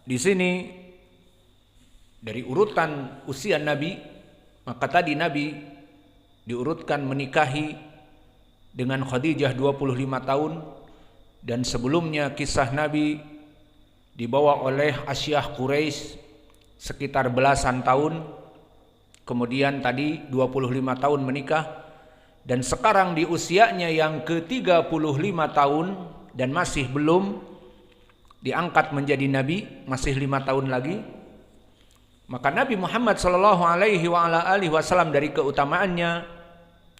di sini dari urutan usia Nabi, maka tadi Nabi diurutkan menikahi dengan Khadijah 25 tahun, dan sebelumnya kisah Nabi dibawa oleh Asyiah Quraisy sekitar belasan tahun, kemudian tadi 25 tahun menikah, dan sekarang di usianya yang ke-35 tahun dan masih belum diangkat menjadi nabi, masih 5 tahun lagi. Maka Nabi Muhammad sallallahu alaihi wasallam dari keutamaannya,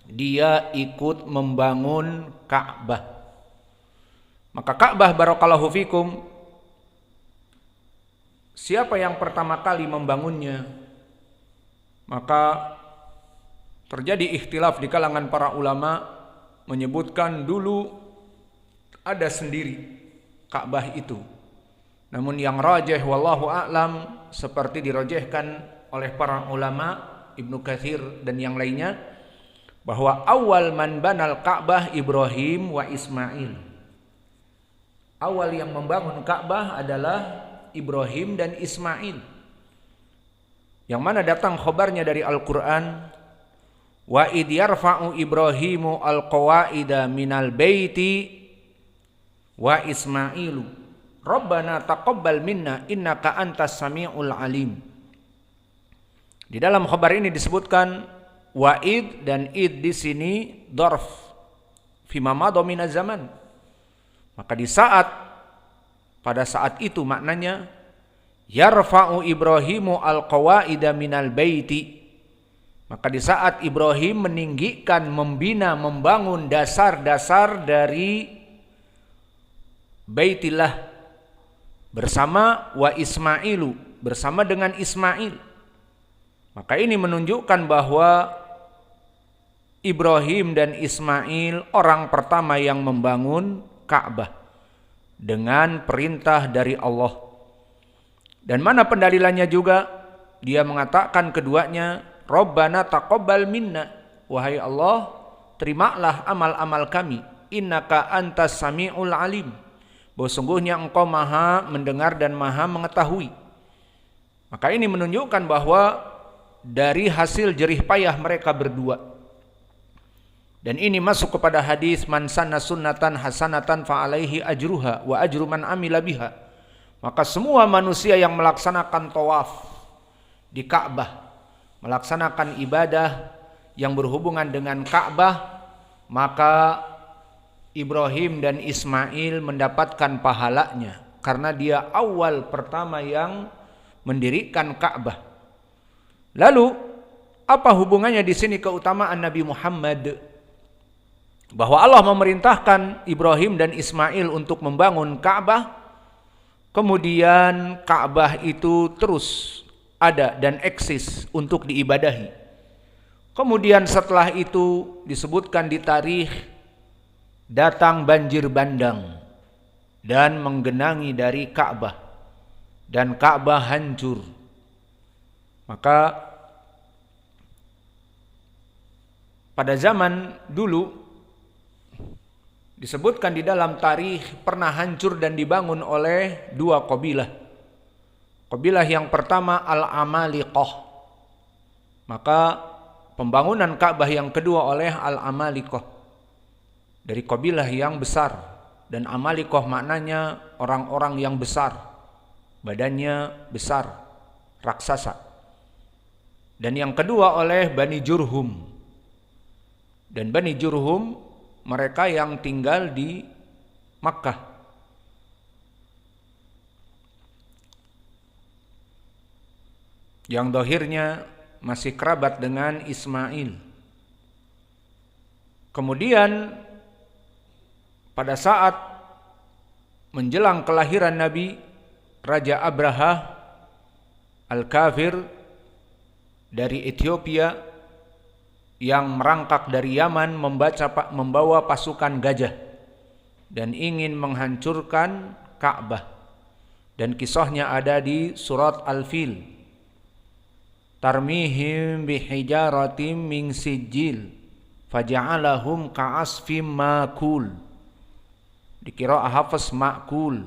dia ikut membangun Ka'bah. Maka Ka'bah, barakallahu fikum, siapa yang pertama kali membangunnya? Maka terjadi ikhtilaf di kalangan para ulama, menyebutkan dulu ada sendiri Ka'bah itu. Namun yang rajih wallahu a'lam, seperti dirajihkan oleh para ulama Ibnu Katsir dan yang lainnya, bahwa awal man banal Ka'bah Ibrahim wa Ismail. Awal yang membangun Ka'bah adalah Ibrahim dan Ismail. Yang mana datang khabarnya dari Al-Qur'an, wa id yarfa'u Ibrahimu al-qawaida minal baiti wa Ismailu Rabbana taqabbal minna innaka antas samiul alim. Di dalam khabar ini disebutkan wa'id, dan id di sini dzarf fi ma madha minaz zaman. Maka pada saat itu maknanya yarfa'u Ibrahimu al-qawaida minal baiti. Maka di saat Ibrahim meninggikan, membina, membangun dasar-dasar dari Baitillah bersama wa Ismailu, bersama dengan Ismail. Maka ini menunjukkan bahwa Ibrahim dan Ismail orang pertama yang membangun Ka'bah dengan perintah dari Allah. Dan mana pendalilannya juga, dia mengatakan keduanya, Rabbana taqabbal minna, wahai Allah, terimalah amal-amal kami, innaka antas samiul alim, bahwa sungguhnya engkau maha mendengar dan maha mengetahui. Maka ini menunjukkan bahwa dari hasil jerih payah mereka berdua. Dan ini masuk kepada hadis man sanna sunnatan hasanatan fa alaihi ajruha wa ajru man amila biha. Maka semua manusia yang melaksanakan tawaf di Ka'bah, melaksanakan ibadah yang berhubungan dengan Ka'bah, maka Ibrahim dan Ismail mendapatkan pahalanya karena dia awal pertama yang mendirikan Ka'bah. Lalu apa hubungannya di sini keutamaan Nabi Muhammad? Bahwa Allah memerintahkan Ibrahim dan Ismail untuk membangun Ka'bah, kemudian Ka'bah itu terus ada dan eksis untuk diibadahi. Kemudian setelah itu disebutkan di tarikh, datang banjir bandang dan menggenangi dari Ka'bah, dan Ka'bah hancur. Maka pada zaman dulu disebutkan di dalam tarikh pernah hancur dan dibangun oleh dua kabilah. Kabilah yang pertama Al-Amaliqah. Maka pembangunan Ka'bah yang kedua oleh Al-Amaliqah, dari kabilah yang besar. Dan Amalikoh maknanya orang-orang yang besar, badannya besar, raksasa. Dan yang kedua oleh Bani Jurhum. Dan Bani Jurhum mereka yang tinggal di Makkah. Yang dohirnya masih kerabat dengan Ismail. Kemudian pada saat menjelang kelahiran Nabi, Raja Abraha Al-Kafir dari Ethiopia yang merangkak dari Yaman membawa pasukan gajah dan ingin menghancurkan Ka'bah. Dan kisahnya ada di surat Al-Fil. Tarmihim bihijaratim min sijil faja'alahum ka'asfim makul. Di qiraah Hafs makul.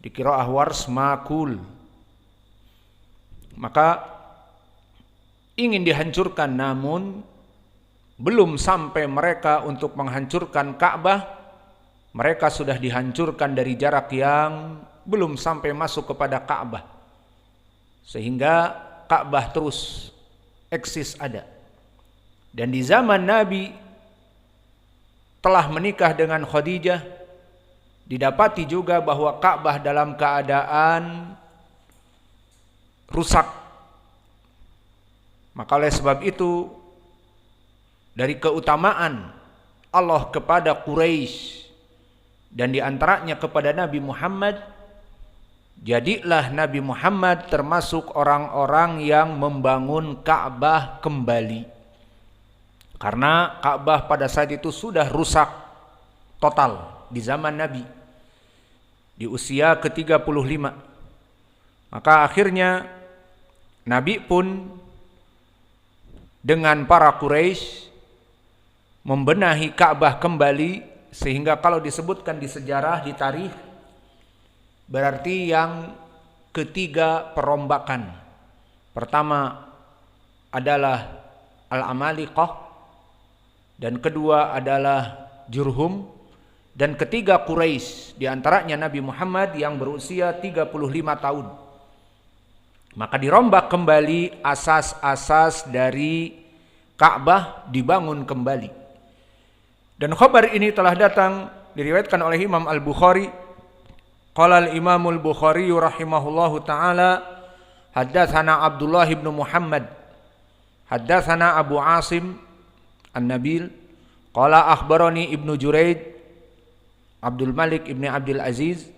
Di qiraah Wars makul. Maka ingin dihancurkan, namun belum sampai mereka untuk menghancurkan Ka'bah, mereka sudah dihancurkan dari jarak yang belum sampai masuk kepada Ka'bah, sehingga Ka'bah terus eksis ada. Dan di zaman Nabi telah menikah dengan Khadijah, didapati juga bahwa Ka'bah dalam keadaan rusak. Maka oleh sebab itu, dari keutamaan Allah kepada Quraisy dan diantaranya kepada Nabi Muhammad, jadilah Nabi Muhammad termasuk orang-orang yang membangun Ka'bah kembali. Karena Ka'bah pada saat itu sudah rusak total di zaman Nabi, di usia ke-35. Maka akhirnya Nabi pun dengan para Quraisy membenahi Ka'bah kembali, sehingga kalau disebutkan di sejarah, di tarikh, berarti yang ketiga perombakan. Pertama adalah Al-Amaliqah, dan kedua adalah Jurhum, dan ketiga Quraisy, di antaranya Nabi Muhammad yang berusia 35 tahun. Maka dirombak kembali asas-asas dari Ka'bah, dibangun kembali. Dan khabar ini telah datang, diriwayatkan oleh Imam Al-Bukhari. Qala al-Imam Al-Bukhari rahimahullahu taala, haddatsana Abdullah ibn Muhammad, haddatsana Abu Asim An-Nabil, qala akhbarani Ibnu Juraid Abdul Malik ibn Abdul Aziz,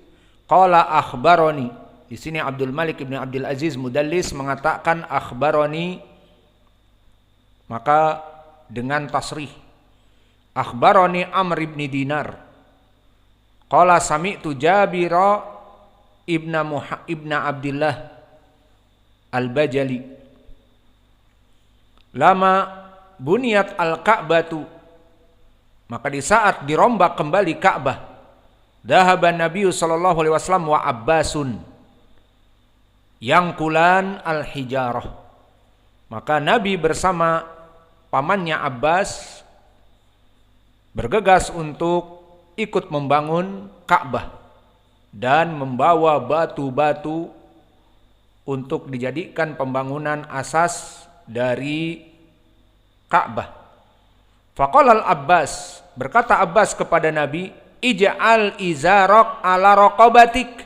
qala akhbarani. Di sini Abdul Malik ibn Abdul Aziz mudallis mengatakan akhbarani, maka dengan tasrih. Akhbarani Amr ibn Dinar, qala sami'tu Jabir ibn Abdullah Al-Bajali, lama buniyat al-Ka'batu, maka di saat dirombak kembali Ka'bah, dhahaban Nabi sallallahu alaihi wasallam wa Abbasun yangkulan al-hijarah, maka Nabi bersama pamannya Abbas bergegas untuk ikut membangun Ka'bah dan membawa batu-batu untuk dijadikan pembangunan asas dari Ka'bah. Faqala al-Abbas, berkata Abbas kepada Nabi, ij'al izarak ala raqabatik,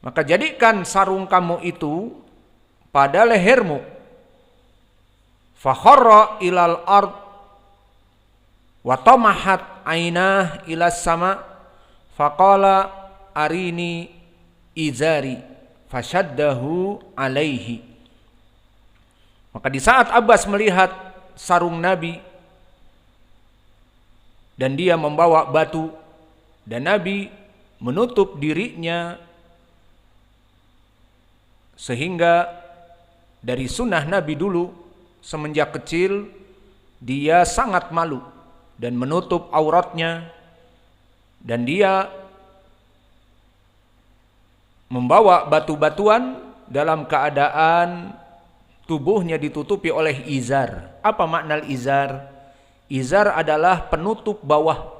maka jadikan sarung kamu itu pada lehermu. Fakharra ilal ard wa tamahat ainah ilas sama, faqala arini izari fashaddahu alaihi. Maka di saat Abbas melihat sarung Nabi dan dia membawa batu, dan Nabi menutup dirinya, sehingga dari sunnah Nabi dulu semenjak kecil dia sangat malu dan menutup auratnya, dan dia membawa batu-batuan dalam keadaan tubuhnya ditutupi oleh izar. Apa makna izar? Izar adalah penutup bawah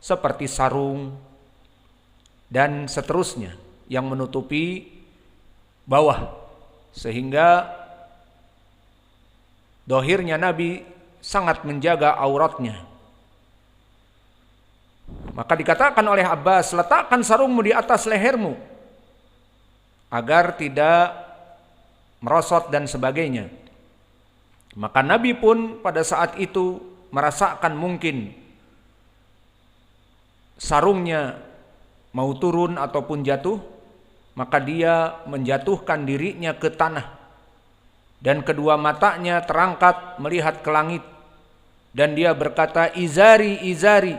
seperti sarung dan seterusnya yang menutupi bawah, sehingga dohirnya Nabi sangat menjaga auratnya. Maka dikatakan oleh Abbas, letakkan sarungmu di atas lehermu agar tidak merosot dan sebagainya. Maka Nabi pun pada saat itu merasakan mungkin sarungnya mau turun ataupun jatuh, maka dia menjatuhkan dirinya ke tanah dan kedua matanya terangkat melihat ke langit, dan dia berkata, izari, izari,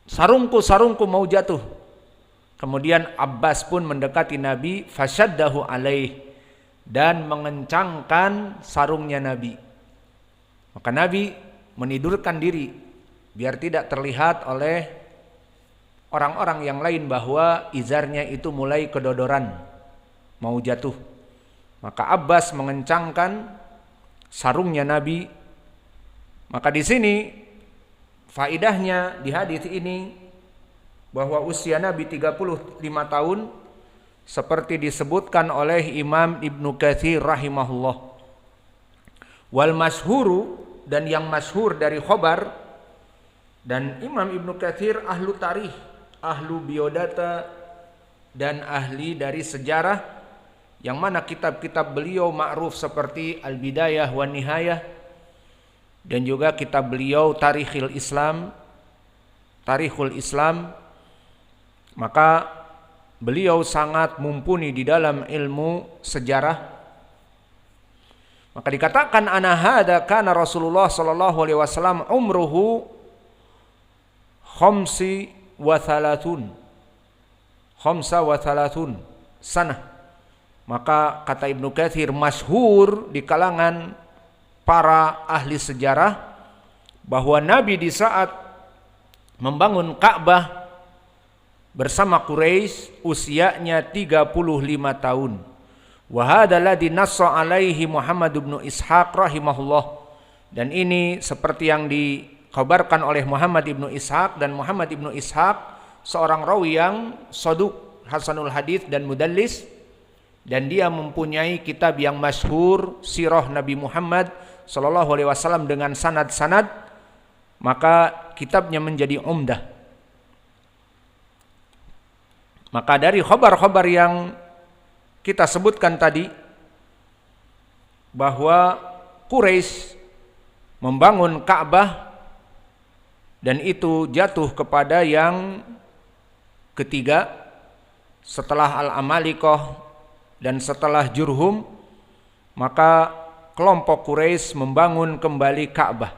sarungku, sarungku mau jatuh. Kemudian Abbas pun mendekati Nabi, fasyaddahu alaih, dan mengencangkan sarungnya Nabi. Maka Nabi menidurkan diri biar tidak terlihat oleh orang-orang yang lain bahwa izarnya itu mulai kedodoran, mau jatuh. Maka Abbas mengencangkan sarungnya Nabi. Maka di sini faidahnya di hadis ini bahwa usia Nabi 35 tahun seperti disebutkan oleh Imam Ibnu Katsir rahimahullah. Wal masyhuru, dan yang masyhur dari khobar, dan Imam Ibnu Katsir ahlu tarikh, ahlu biodata, dan ahli dari sejarah, yang mana kitab-kitab beliau ma'ruf seperti Al-Bidayah wan Nihayah, dan juga kitab beliau Tarikhul Islam. Maka beliau sangat mumpuni di dalam ilmu sejarah. Maka dikatakan ana hada kana Rasulullah sallallahu alaihi wasallam umruhu khamsa wa thalathun sanah. Maka kata Ibnu Katsir, masyhur di kalangan para ahli sejarah bahwa Nabi di saat membangun Ka'bah bersama Quraisy usianya 35 tahun. Wa hadza alladhi nassa alaihi Muhammad bin Ishaq rahimahullah. Dan ini seperti yang dikabarkan oleh Muhammad ibnu Ishaq, dan Muhammad ibnu Ishaq seorang rawi yang saduq, hasanul hadits dan mudallis, dan dia mempunyai kitab yang masyhur sirah Nabi Muhammad sallallahu alaihi wasallam dengan sanad-sanad. Maka kitabnya menjadi umdah. Maka dari khabar-khabar yang kita sebutkan tadi bahwa Quraisy membangun Ka'bah dan itu jatuh kepada yang ketiga setelah Al-Amalikah dan setelah Jurhum, maka kelompok Quraisy membangun kembali Ka'bah.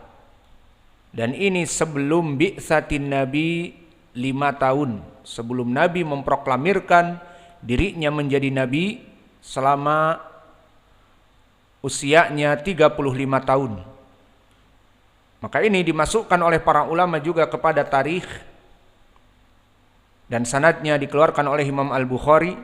Dan ini sebelum bi'tsatin Nabi 5 tahun, sebelum Nabi memproklamirkan dirinya menjadi Nabi selama usianya 35 tahun. Maka ini dimasukkan oleh para ulama juga kepada tarikh, dan sanadnya dikeluarkan oleh Imam Al-Bukhari,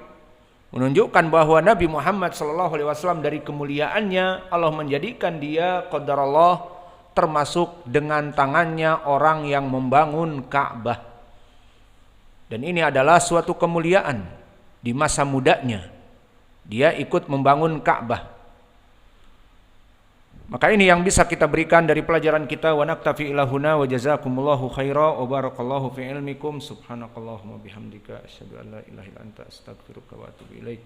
menunjukkan bahwa Nabi Muhammad SAW dari kemuliaannya Allah menjadikan dia qadarallah termasuk dengan tangannya orang yang membangun Ka'bah. Dan ini adalah suatu kemuliaan. Di masa mudanya dia ikut membangun Ka'bah. Maka ini yang bisa kita berikan dari pelajaran kita. Wa naktafi ilahuna wa jazakumullahu khaira wa barakallahu fi ilmikum. Subhanakallahumma bihamdika asyhadu an la ilaha illa anta astaghfiruka wa atubu ilaik.